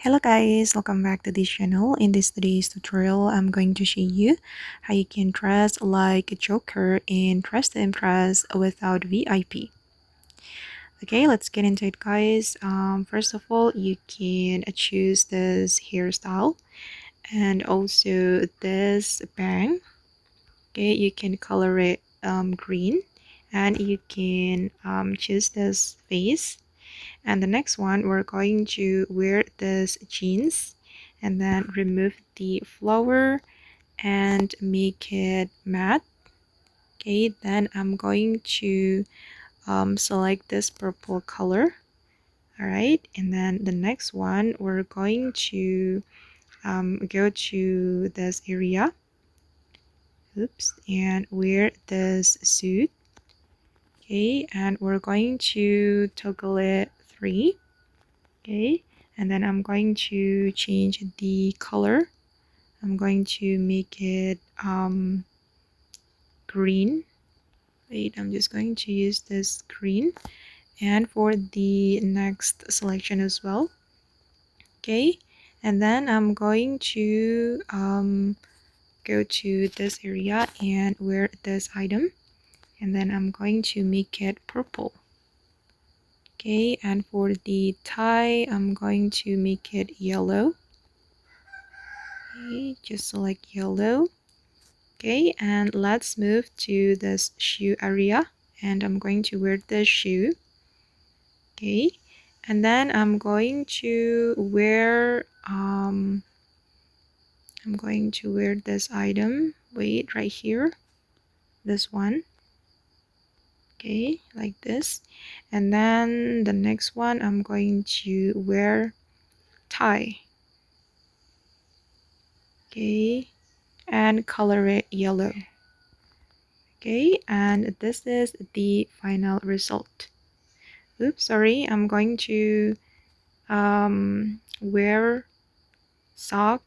Hello guys, welcome back to this channel. In today's tutorial, I'm going to show you how you can dress like a Joker and dress to impress without VIP. Okay, let's get into it guys. First of all, you can choose this hairstyle and also this bang. Okay, you can color it green, and you can choose this face. And the next one, we're going to wear this jeans and then remove the flower and make it matte. Okay, then I'm going to select this purple color. All right, and then the next one, we're going to go to this area. Oops, and wear this suit. Okay, and we're going to toggle it 3. Okay, and then I'm going to change the color. I'm going to make it green. Wait, I'm just going to use this green. And for the next selection as well. Okay, and then I'm going to go to this area and wear this item. And then I'm going to make it purple. Okay, and for the tie, I'm going to make it yellow. Okay, just select yellow. Okay, and let's move to this shoe area, and I'm going to wear this shoe. Okay, and then I'm going to wear this item. Wait, right here, this one. Okay, like this. And then the next one, I'm going to wear tie. Okay, and color it yellow. Okay, and this is the final result. Oops, sorry, I'm going to wear sock.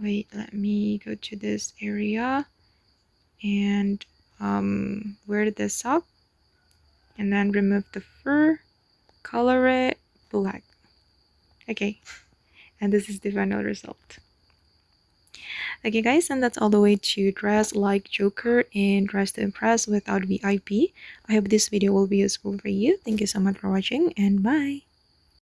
Wait, let me go to this area and wear the sock, and then remove the fur, color it black. Okay, and this is the final result. Okay guys, and that's all the way to dress like Joker and dress to impress without VIP. I hope this video will be useful for you. Thank you so much for watching, and bye.